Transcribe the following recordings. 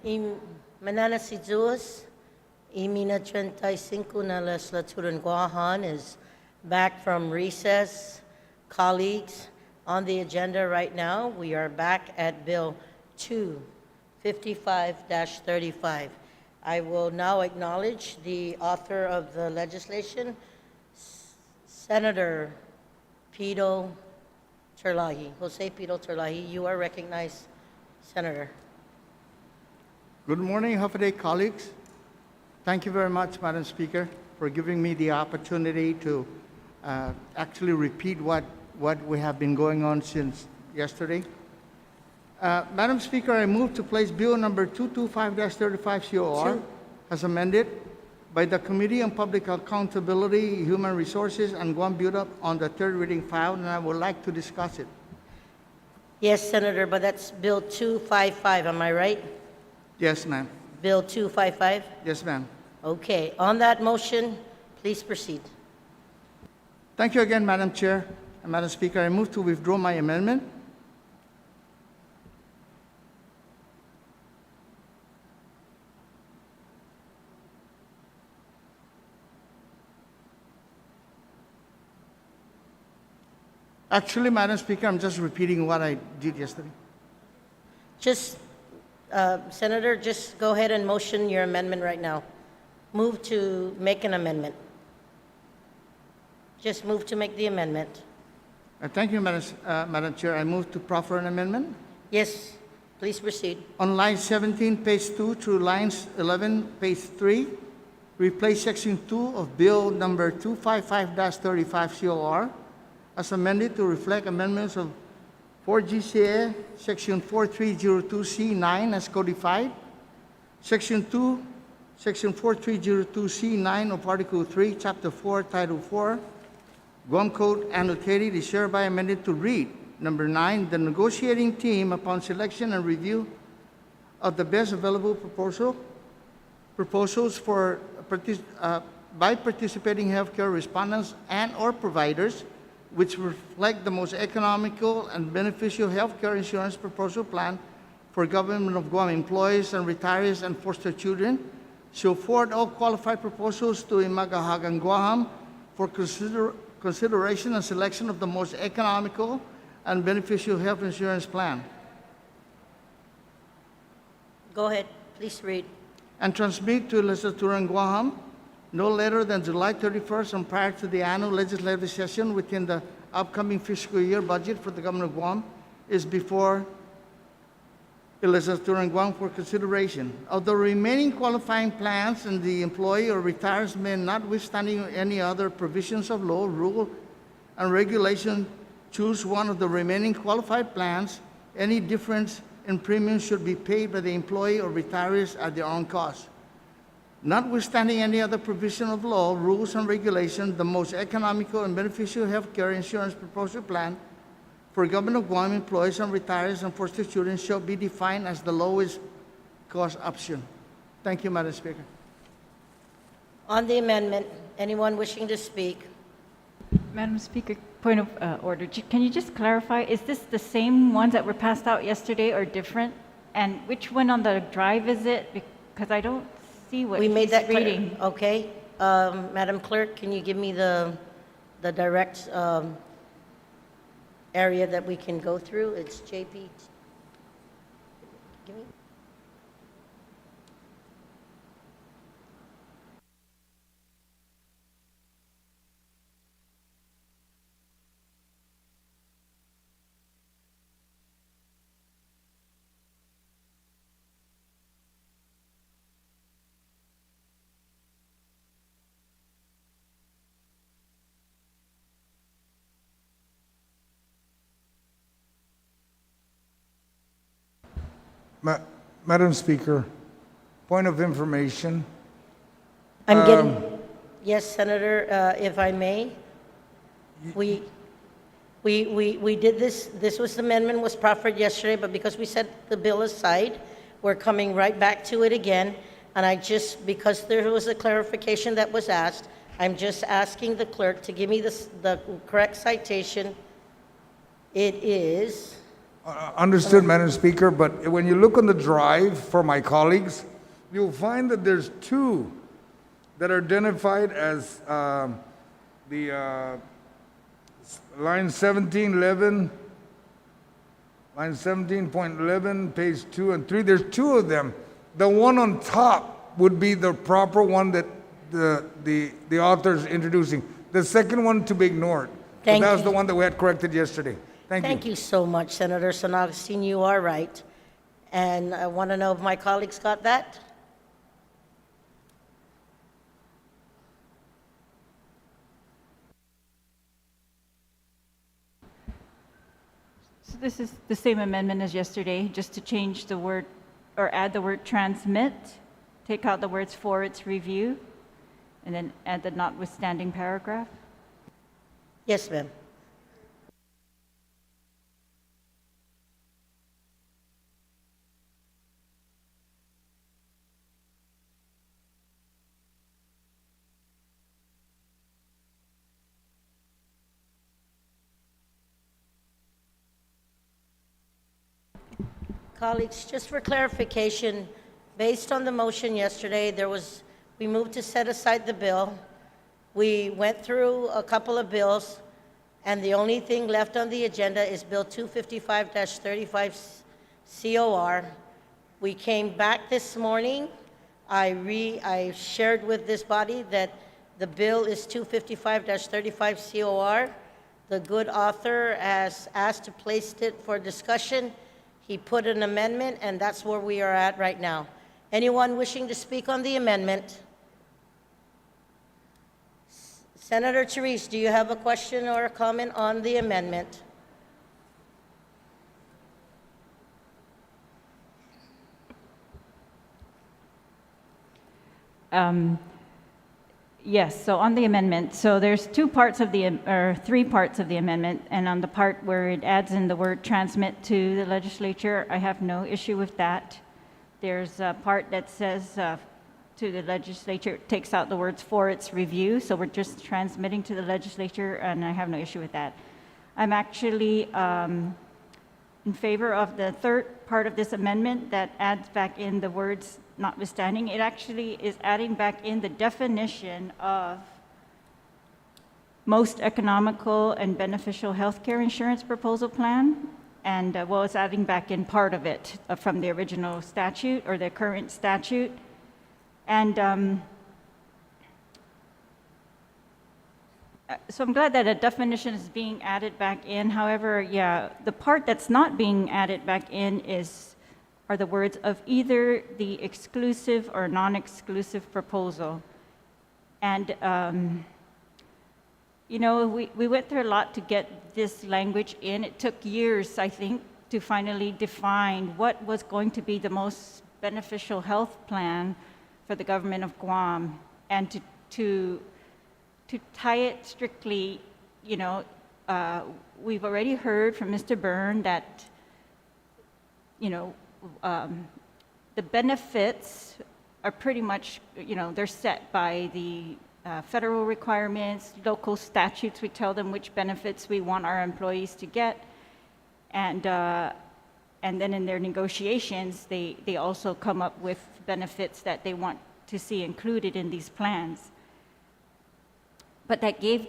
Manana Sizuas, Imina 35 na legislature in Guam is back from recess. Colleagues, on the agenda right now, we are back at Bill 255-35. I will now acknowledge the author of the legislation, Senator Pito Terlahi. Jose Pito Terlahi, you are recognized, Senator. Good morning, Hafaday colleagues. Thank you very much, Madam Speaker, for giving me the opportunity to actually repeat what we have been going on since yesterday. Madam Speaker, I move to place Bill number 225-35 COR as amended by the Committee on Public Accountability, Human Resources, and Guam Build-Up on the third reading file, and I would like to discuss it. Yes, Senator, but that's Bill 255, am I right? Yes, ma'am. Bill 255? Yes, ma'am. Okay, on that motion, please proceed. Thank you again, Madam Chair and Madam Speaker. I move to withdraw my amendment. Actually, Madam Speaker, I'm just repeating what I did yesterday. Senator, just go ahead and motion your amendment right now. Move to make an amendment. Just move to make the amendment. Thank you, Madam Chair. I move to proffer an amendment. Yes, please proceed. On line 17, page 2 through lines 11, page 3, replace section 2 of Bill number 255-35 COR as amended to reflect amendments of 4 GCA, section 4302C9 as codified, section 2, section 4302C9 of Article 3, Chapter 4, Title 4, Guam Code annotated is hereby amended to read, number 9, the negotiating team, upon selection and review of the best available proposals by participating healthcare respondents and or providers which reflect the most economical and beneficial healthcare insurance proposal plan for Government of Guam employees and retirees and foster children, shall forward all qualified proposals to Imagahagan Guam for consideration and selection of the most economical and beneficial health insurance plan. Go ahead, please read. And transmit to Legislature in Guam no later than July 31st and prior to the annual legislative session within the upcoming fiscal year budget for the Government of Guam is before the Legislature in Guam for consideration. Of the remaining qualifying plans and the employee or retires may, notwithstanding any other provisions of law, rule, and regulation, choose one of the remaining qualified plans. Any difference in premiums should be paid by the employee or retirees at their own cost. Notwithstanding any other provision of law, rules, and regulations, the most economical and beneficial health care insurance proposal plan for Government of Guam employees and retirees and foster children shall be defined as the lowest cost option. Thank you, Madam Speaker. On the amendment, anyone wishing to speak? Madam Speaker, point of order. Can you just clarify, is this the same ones that were passed out yesterday or different? And which one on the drive is it? Because I don't see what We made he's that clear. reading. Okay. Madam Clerk, can you give me the direct area that we can go through? It's JP. Give me. Madam Speaker, point of information. I'm getting, yes, Senator, if I may. We did this was the amendment was proffered yesterday, but because we set the bill aside, we're coming right back to it again. And because there was a clarification that was asked, I'm just asking the clerk to give me the correct citation. It is Understood, Madam Speaker, but when you look on the drive for my colleagues, you'll find that there's two that are identified as the line 1711, line 17.11, page 2 and 3. There's two of them. The one on top would be the proper one that the author's introducing. The second one to be ignored. Thank That was you. the one that we had corrected yesterday. Thank you. Thank you so much, Senator San Agustin. You are right. And I want to know if my colleagues got that? So this is the same amendment as yesterday, just to change the word, or add the word transmit, take out the words for its review, and then add the notwithstanding paragraph. Yes, ma'am. Colleagues, just for clarification, based on the motion yesterday, we moved to set aside the bill. We went through a couple of bills, and the only thing left on the agenda is Bill 255-35 COR. We came back this morning. I shared with this body that the bill is 255-35 COR. The good author has asked to place it for discussion. He put an amendment, and that's where we are at right now. Anyone wishing to speak on the amendment? Senator Therese, do you have a question or a comment on the amendment? Yes, so on the amendment, so there's two parts of or three parts of the amendment, and on the part where it adds in the word transmit to the legislature, I have no issue with that. There's a part that says to the legislature, it takes out the words for its review, so we're just transmitting to the legislature, and I have no issue with that. I'm actually in favor of the third part of this amendment that adds back in the words notwithstanding. It actually is adding back in the definition of most economical and beneficial healthcare insurance proposal plan. And well, it's adding back in part of it from the original statute or the current statute. And so I'm glad that a definition is being added back in. However, yeah, the part that's not being added back in are the words of either the exclusive or non-exclusive proposal. And, you know, we went through a lot to get this language in. It took years, I think, to finally define what was going to be the most beneficial health plan for the government of Guam, and to tie it strictly, you know, we've already heard from Mr. Byrne that, you know, the benefits are pretty much, you know, they're set by the federal requirements, local statutes. We tell them which benefits we want our employees to get. And then in their negotiations, they also come up with benefits that they want to see included in these plans. But that gave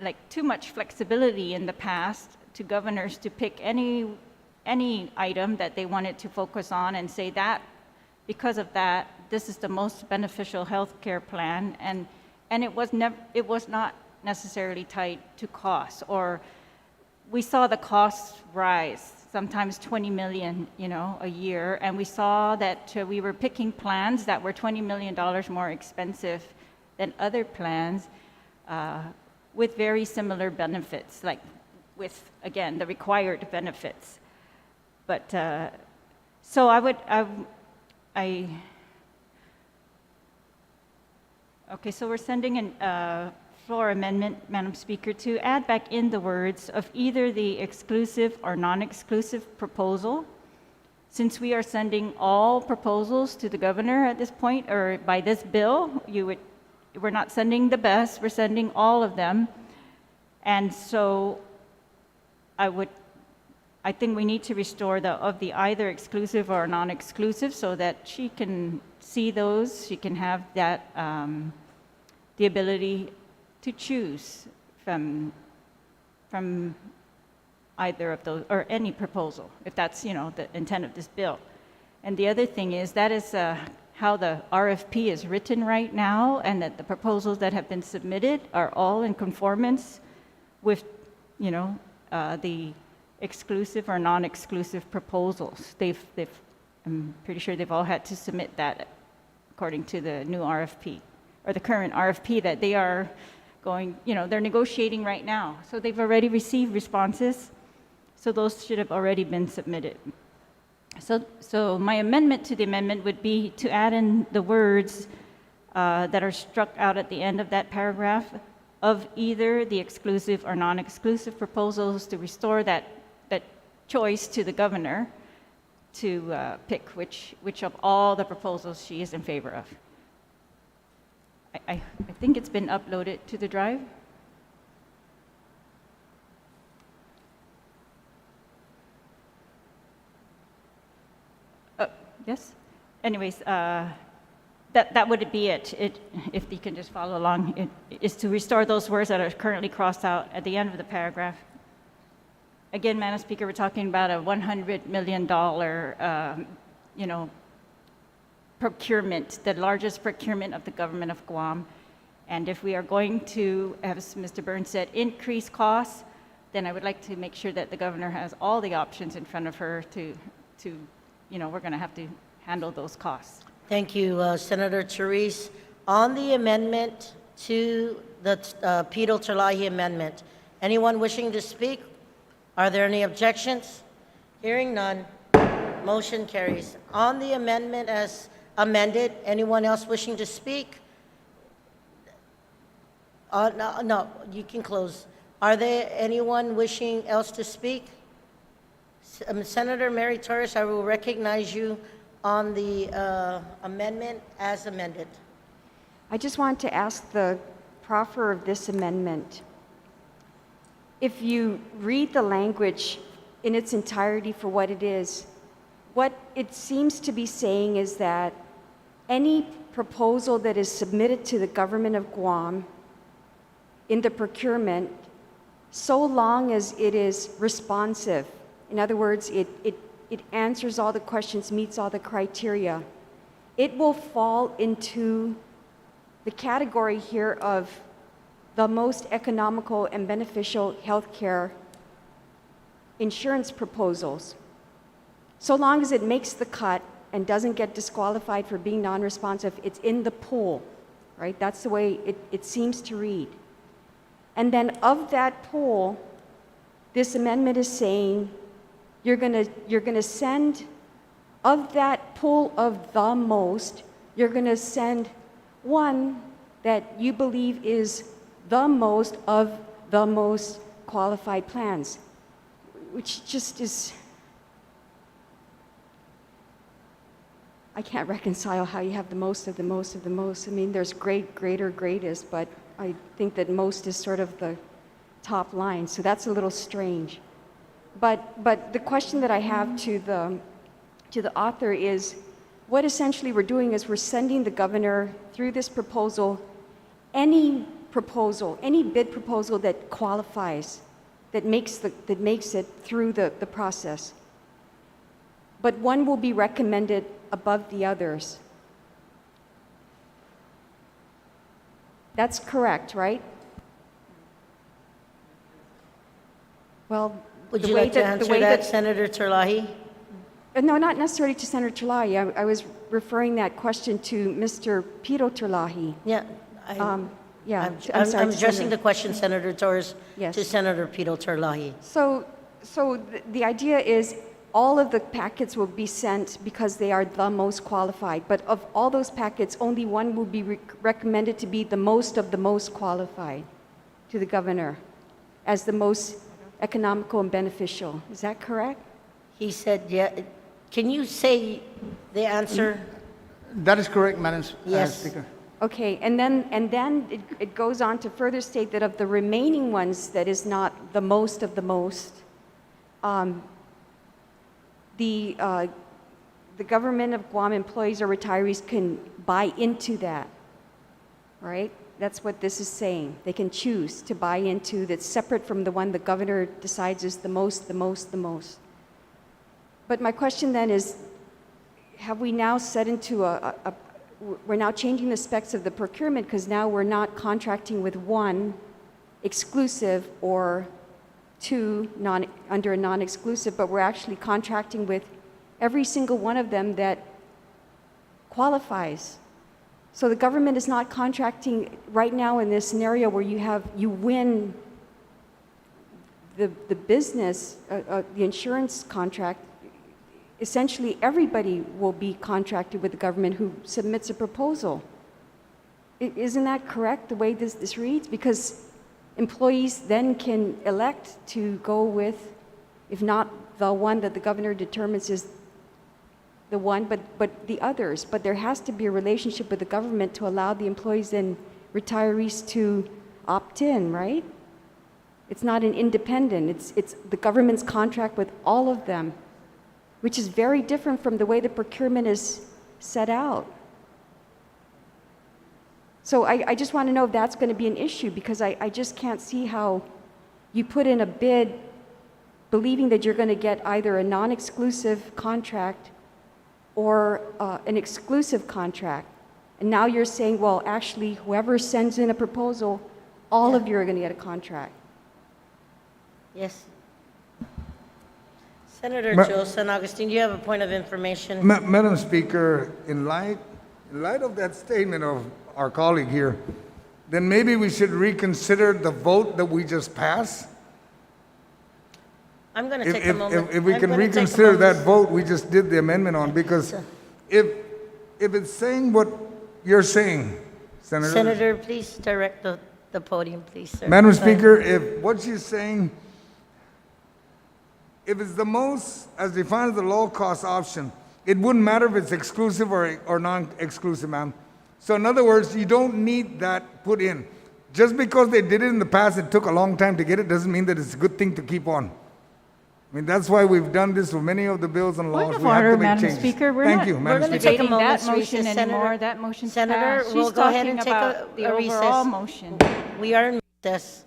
like too much flexibility in the past to governors to pick any item that they wanted to focus on and say that because of that, this is the most beneficial health care plan, and it was not necessarily tied to costs, or we saw the costs rise, sometimes 20 million, you know, a year, and we saw that we were picking plans that were $20 million more expensive than other plans with very similar benefits, like with, again, the required benefits. But, so okay, so we're sending a floor amendment, Madam Speaker, to add back in the words of either the exclusive or non-exclusive proposal. Since we are sending all proposals to the governor at this point, or by this bill, we're not sending the best, we're sending all of them. And so I I think we need to restore the either exclusive or non-exclusive so that she can see those, she can have that, the ability to choose from either of those, or any proposal, if that's, the intent of this bill. And the other thing is, that is how the RFP is written right now, and that the proposals that have been submitted are all in conformance with, the exclusive or non-exclusive proposals. I'm pretty sure they've all had to submit that according to the new RFP, or the current RFP that they are going, they're negotiating right now. So they've already received responses, so those should have already been submitted. So my amendment to the amendment would be to add in the words that are struck out at the end of that paragraph of either the exclusive or non-exclusive proposals, to restore that choice to the governor to pick which of all the proposals she is in favor of. I think it's been uploaded to the drive. Yes? Anyways, that would be it. If you can just follow along, it is to restore those words that are currently crossed out at the end of the paragraph. Again, Madam Speaker, we're talking about a $100 million, procurement, the largest procurement of the government of Guam. And if we are going to, as Mr. Burns said, increase costs, then I would like to make sure that the governor has all the options in front of her to we're going to have to handle those costs. Thank you, Senator Therese. On the amendment to the Pito Terlahi amendment, anyone wishing to speak? Are there any objections? Hearing none, motion carries. On the amendment as amended, anyone else wishing to speak? No, you can close. Are there anyone wishing else to speak? Senator Mary Torres, I will recognize you on the amendment as amended. I just want to ask the proffer of this amendment. If you read the language in its entirety for what it is, what it seems to be saying is that any proposal that is submitted to the government of Guam in the procurement, so long as it is responsive, in other words, it answers all the questions, meets all the criteria, it will fall into the category here of the most economical and beneficial healthcare insurance proposals. So long as it makes the cut and doesn't get disqualified for being non-responsive, it's in the pool, right? That's the way it seems to read. And then of that pool, this amendment is saying you're gonna send, of that pool of the most, you're gonna send one that you believe is the most of the most qualified plans, which just is, I can't reconcile how you have the most of the most of the most. I mean, there's great, greater, greatest, but I think that most is sort of the top line, so that's a little strange. But the question that I have to the author is, what essentially we're doing is we're sending the governor through this proposal, any bid proposal that qualifies, that makes it through the process. But one will be recommended above the others. That's correct, right? Well, Would the you way like to that- the answer way that, Senator Terlahi? No, not necessarily to Senator Terlahi. I was referring that question to Mr. Pito Terlahi. Yeah. Yeah, I'm sorry, addressing Senator. the question, Senator Torres, Yes. to Senator Pito Terlahi. So the idea is all of the packets will be sent because they are the most qualified. But of all those packets, only one will be recommended to be the most of the most qualified to the governor as the most economical and beneficial. Is that correct? He said, yeah. Can you say the answer? That is correct, Madam Yes. Speaker. Okay, and then it goes on to further state that of the remaining ones that is not the most of the most, the government of Guam employees or retirees can buy into that, right? That's what this is saying. They can choose to buy into that's separate from the one the governor decides is the most. But my question then is, have we now set into we're now changing the specs of the procurement because now we're not contracting with one exclusive or two under a non-exclusive, but we're actually contracting with every single one of them that qualifies. So the government is not contracting right now in this scenario where you win the business, the insurance contract. Essentially, everybody will be contracted with the government who submits a proposal. Isn't that correct, the way this reads? Because employees then can elect to go with, if not the one that the governor determines is the one, but the others. But there has to be a relationship with the government to allow the employees and retirees to opt in, right? It's not an independent, it's the government's contract with all of them, which is very different from the way the procurement is set out. So I just want to know if that's going to be an issue, because I just can't see how you put in a bid believing that you're going to get either a non-exclusive contract or an exclusive contract. And now you're saying, well, actually, whoever sends in a proposal, all of you are going to get a contract. Yes. Senator Ma- Joe San Augustine, you have a point of information. Madam Speaker, in light of that statement of our colleague here, then maybe we should reconsider the vote that we just passed. I'm going to take a moment. If we I'm can gonna take a reconsider moment. that vote we just did the amendment on, because if it's saying what you're saying, Senator. Senator, please direct the podium, please, sir. Madam Go ahead. Speaker, if what she's saying, if it's the most, as defined as the low-cost option, it wouldn't matter if it's exclusive or non-exclusive, ma'am. So in other words, you don't need that put in. Just because they did it in the past, it took a long time to get it, doesn't mean that it's a good thing to keep on. I mean, that's why we've done this with many of the bills and laws. Point of We have order, to make Madam changes. Speaker. We're Thank not- you, We're Madam going to Speaker. take a Debating that moment's motion recess, anymore. Senator. That motion's Senator, passed. we'll She's go ahead talking and take about the a recess. overall motion. We are in recess.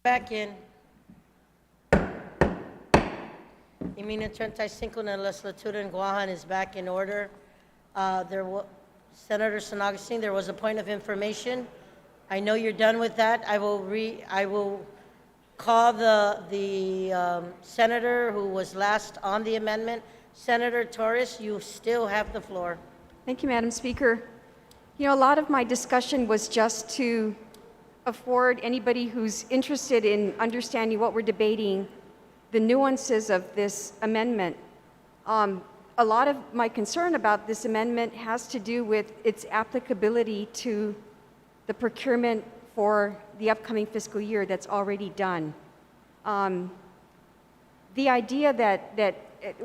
Back in. Y Mina 35 na legislatura in Guahan is back in order. Senator San Augustine, there was a point of information. I know you're done with that. I will call the senator who was last on the amendment. Senator Torres, you still have the floor. Thank you, Madam Speaker. You know, a lot of my discussion was just to afford anybody who's interested in understanding what we're debating the nuances of this amendment. A lot of my concern about this amendment has to do with its applicability to the procurement for the upcoming fiscal year that's already done. The idea that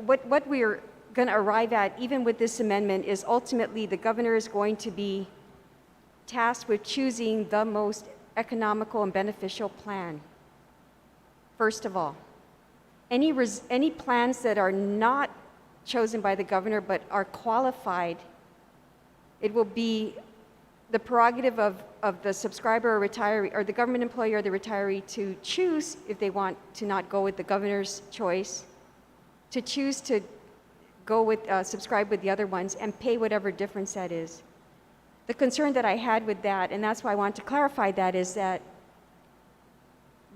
what we're going to arrive at, even with this amendment, is ultimately the governor is going to be tasked with choosing the most economical and beneficial plan, first of all. Any plans that are not chosen by the governor but are qualified, it will be the prerogative of the subscriber or retiree, or the government employee or the retiree, to choose if they want to not go with the governor's choice, to choose to go with, subscribe with the other ones and pay whatever difference that is. The concern that I had with that, and that's why I want to clarify that, is that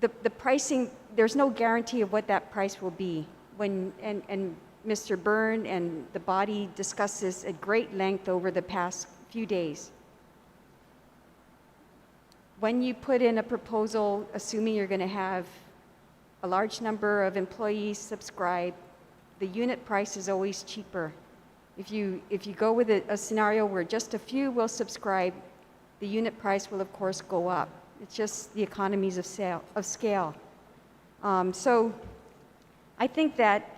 the pricing, there's no guarantee of what that price will be. And Mr. Byrne and the body discussed this at great length over the past few days. When you put in a proposal, assuming you're going to have a large number of employees subscribe, the unit price is always cheaper. If you go with a scenario where just a few will subscribe, the unit price will of course go up. It's just the economies of scale. So I think that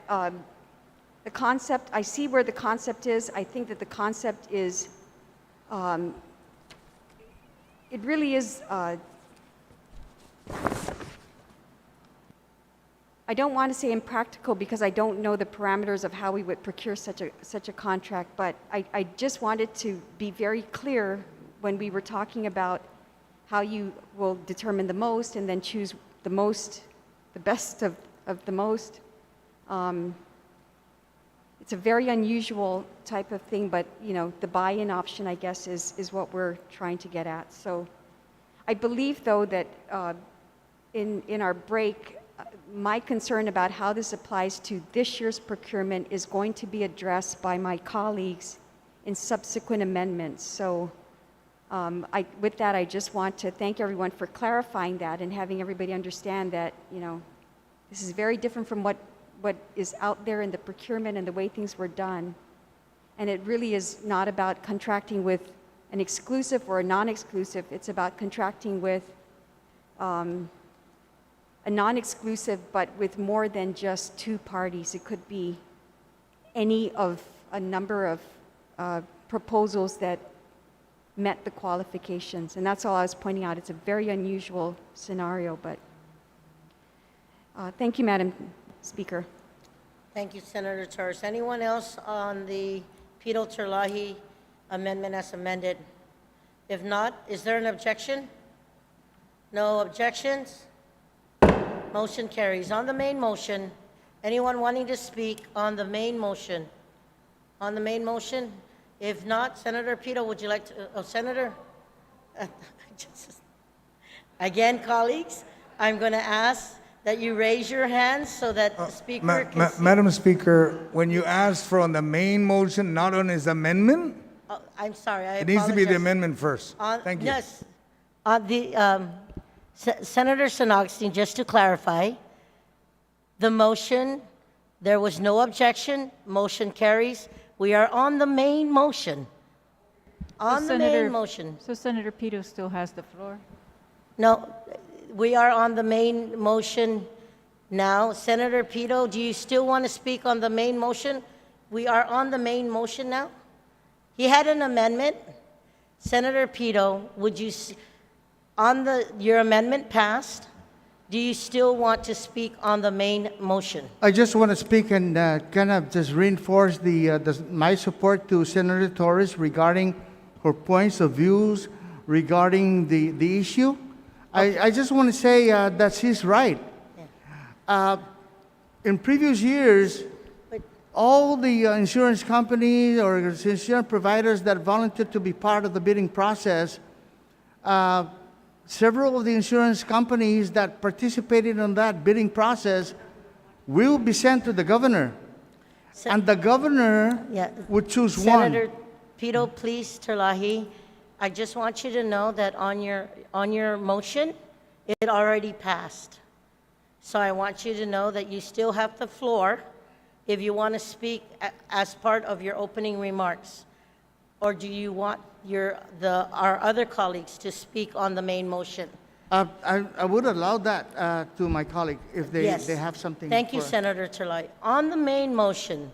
the concept, I see where the concept is. I think that the concept is, it really is, I don't want to say impractical because I don't know the parameters of how we would procure such a contract, but I just wanted to be very clear when we were talking about how you will determine the most and then choose the most, the best of the most. It's a very unusual type of thing, but you know, the buy-in option, I guess, is what we're trying to get at. So I believe, though, that in our break, my concern about how this applies to this year's procurement is going to be addressed by my colleagues in subsequent amendments. So with that, I just want to thank everyone for clarifying that and having everybody understand that, you know, this is very different from what is out there in the procurement and the way things were done. And it really is not about contracting with an exclusive or a non-exclusive. It's about contracting with a non-exclusive, but with more than just two parties. It could be any of a number of proposals that met the qualifications. And that's all I was pointing out. It's a very unusual scenario, but thank you, Madam Speaker. Thank you, Senator Torres. Anyone else on the Pito Terlahi amendment as amended? If not, is there an objection? No objections? Motion carries. On the main motion, anyone wanting to speak on the main motion? On the main motion? If not, Senator Pito, would you like to, Senator? Again, colleagues, I'm going to ask that you raise your hands so that the speaker can see. Madam Speaker, when you ask for on the main motion, not on his amendment, Oh, I'm sorry, I it needs to be the apologize. amendment first. Thank you. Yes. Senator San Augustine, just to clarify, the motion, there was no objection, motion carries. We are on the main motion. On the main motion. So Senator Pito still has the floor? No, we are on the main motion now. Senator Pito, do you still want to speak on the main motion? We are on the main motion now. He had an amendment. Senator Pito, would you, your amendment passed. Do you still want to speak on the main motion? I just want to speak and kind of just reinforce my support to Senator Torres regarding her points of views regarding the issue. I just want to say that she's right. In previous years, But- all the insurance companies or insurance providers that volunteered to be part of the bidding process, several of the insurance companies that participated in that bidding process will be sent to the governor. Se- And the governor Yeah. would choose Senator one. Pito, please, Terlahi, I just want you to know that on your motion, it already passed. So I want you to know that you still have the floor if you want to speak as part of your opening remarks. Or do you want our other colleagues to speak on the main motion? I would allow that to my colleague if Yes. they have something. Thank you, for- Senator Terlahi. On the main motion,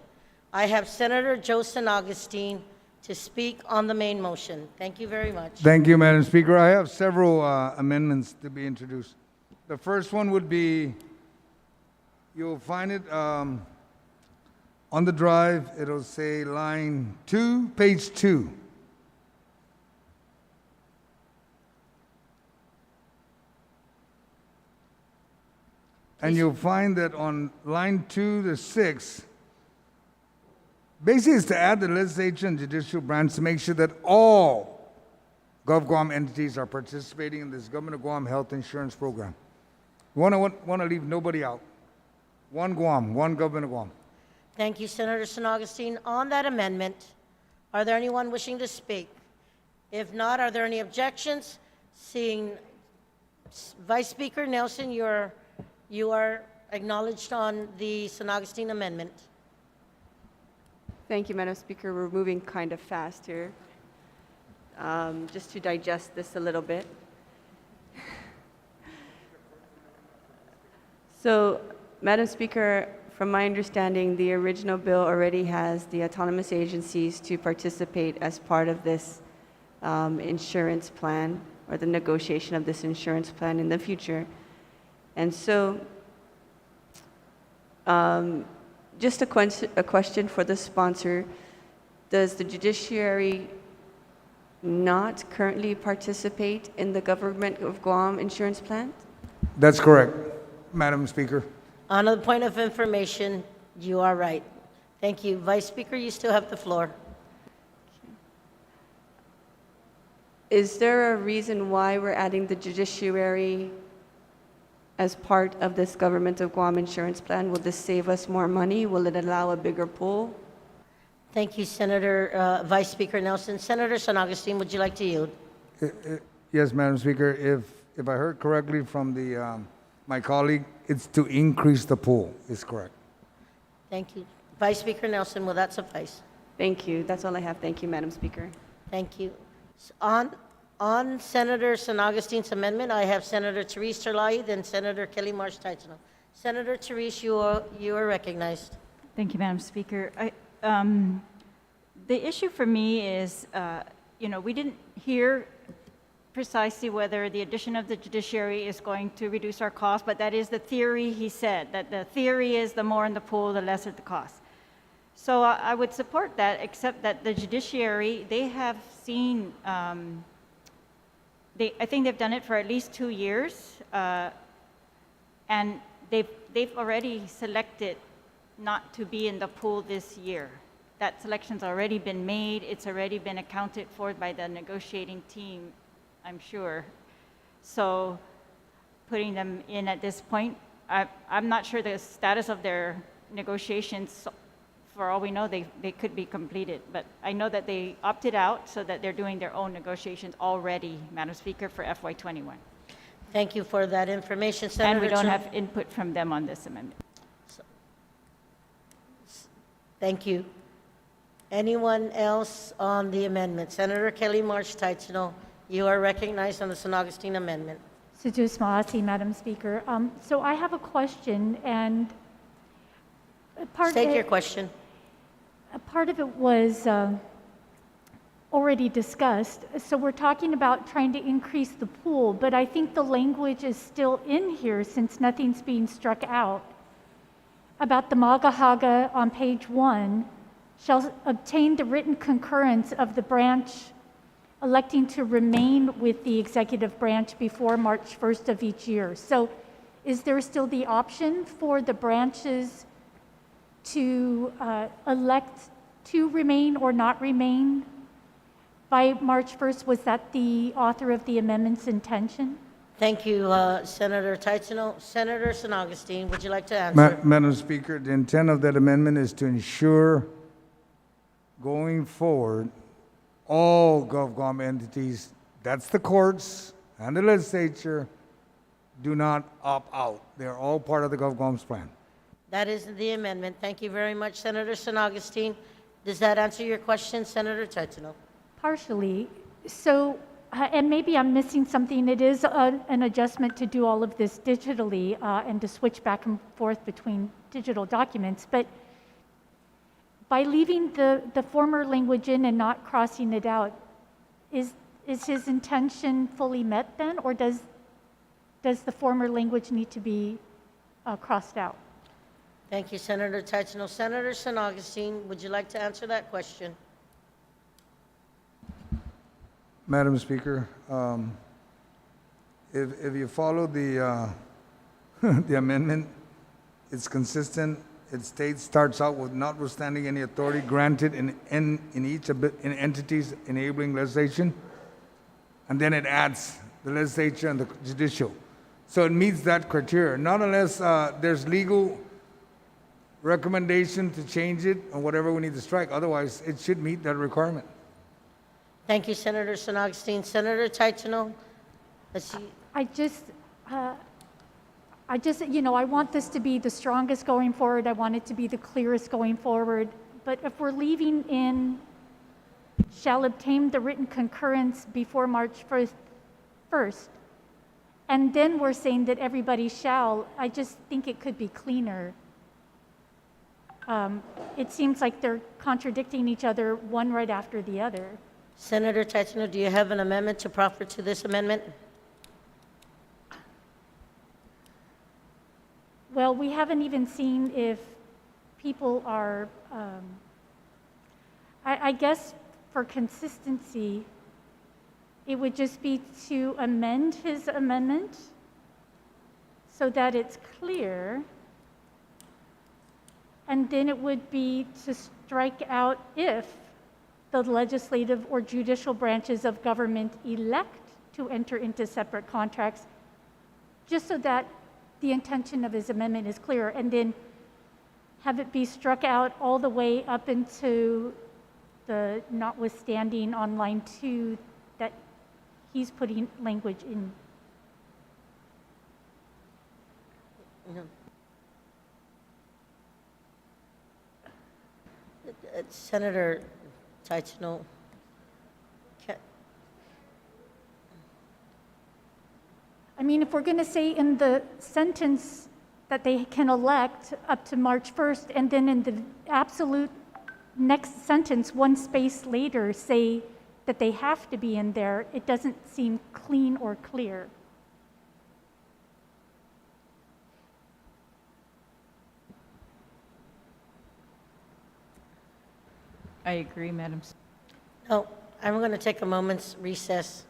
I have Senator Joe San Augustine to speak on the main motion. Thank you very much. Thank you, Madam Speaker. I have several amendments to be introduced. The first one would be, you'll find it on the drive. It'll say line 2, page 2. And you'll find that on line 2 to 6, basically it's to add the legislature and judicial branch to make sure that all GovGuam entities are participating in this Government of Guam health insurance program. We want to leave nobody out. One Guam, one Government of Guam. Thank you, Senator San Augustine. On that amendment, are there anyone wishing to speak? If not, are there any objections? Seeing Vice Speaker Nelson, you are acknowledged on the San Augustine amendment. Thank you, Madam Speaker. We're moving kind of fast here. Just to digest this a little bit. So, Madam Speaker, from my understanding, the original bill already has the autonomous agencies to participate as part of this insurance plan or the negotiation of this insurance plan in the future. And so, just a question for the sponsor. Does the judiciary not currently participate in the Government of Guam insurance plan? That's correct, Madam Speaker. On the point of information, you are right. Thank you. Vice Speaker, you still have the floor. Is there a reason why we're adding the judiciary as part of this Government of Guam insurance plan? Will this save us more money? Will it allow a bigger pool? Thank you, Senator Vice Speaker Nelson. Senator San Augustine, would you like to yield? Yes, Madam Speaker. If I heard correctly from my colleague, it's to increase the pool. Is correct. Thank you. Vice Speaker Nelson, will that suffice? Thank you. That's all I have. Thank you, Madam Speaker. Thank you. On Senator San Augustine's amendment, I have Senator Therese Terlahi, then Senator Kelly Marsh Taitsino. Senator Therese, you are recognized. Thank you, Madam Speaker. The issue for me is, we didn't hear precisely whether the addition of the judiciary is going to reduce our cost, but that is the theory, he said, that the theory is the more in the pool, the lesser the cost. So I would support that, except that the judiciary, they have seen, I think they've done it for at least 2 years, and they've already selected not to be in the pool this year. That selection's already been made. It's already been accounted for by the negotiating team, I'm sure. So putting them in at this point, I'm not sure the status of their negotiations. For all we know, they could be completed. But I know that they opted out so that they're doing their own negotiations already, Madam Speaker, for FY21. Thank you for that information, Senator. And we don't have input from them on this amendment. Thank you. Anyone else on the amendment? Senator Kelly Marsh Taitsino, you are recognized on the San Augustine amendment. Sujus Maasi, Madam Speaker. So I have a question, and State your question. a part of it was already discussed. So we're talking about trying to increase the pool, but I think the language is still in here since nothing's being struck out. About the Magahaga on page 1 shall obtain the written concurrence of the branch electing to remain with the executive branch before March 1st of each year. So is there still the option for the branches to elect to remain or not remain by March 1st? Was that the author of the amendment's intention? Thank you, Senator Titano. Senator San Augustine, would you like to answer? Madam Speaker, the intent of that amendment is to ensure going forward, all GovGov entities, that's the courts and the legislature, do not opt out. They're all part of the GovGov's plan. That is the amendment. Thank you very much, Senator San Augustine. Does that answer your question, Senator Titano? Partially. So, and maybe I'm missing something. It is an adjustment to do all of this digitally and to switch back and forth between digital documents. But by leaving the former language in and not crossing it out, is his intention fully met then, or does the former language need to be crossed out? Thank you, Senator Titano. Senator San Augustine, would you like to answer that question? Madam Speaker, if you follow the the amendment, it's consistent. It starts out with notwithstanding any authority granted in each in entities enabling legislation, and then it adds the legislature and the judicial. So it meets that criteria. Not unless there's legal recommendation to change it or whatever we need to strike. Otherwise, it should meet that requirement. Thank you, Senator San Augustine. Senator Titano, let's see. I just, I want this to be the strongest going forward. I want it to be the clearest going forward. But if we're leaving in, shall obtain the written concurrence before March 1st, and then we're saying that everybody shall, I just think it could be cleaner. It seems like they're contradicting each other, one right after the other. Senator Titano, do you have an amendment to proffer to this amendment? Well, we haven't even seen if people are, I guess for consistency, it would just be to amend his amendment so that it's clear. And then it would be to strike out if the legislative or judicial branches of government elect to enter into separate contracts, just so that the intention of his amendment is clear, and then have it be struck out all the way up into the notwithstanding on line 2 that he's putting language in. No. Senator Titano, I mean, if we're going to say in the sentence that they can elect up to March 1st, and then in the absolute next sentence, one space later, say that they have to be in there, it doesn't seem clean or clear. I agree, Madam. no, I'm going to take a moment's recess.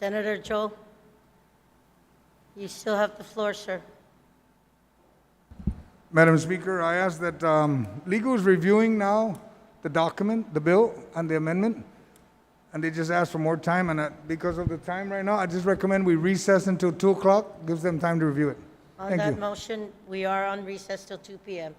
Senator Joe, you still have the floor, sir. Madam Speaker, I ask that legal is reviewing now the document, the bill, and the amendment, and they just asked for more time, and because of the time right now, I just recommend we recess until 2 o'clock, gives them time to review it. On Thank that you. motion, we are on recess till 2 p.m.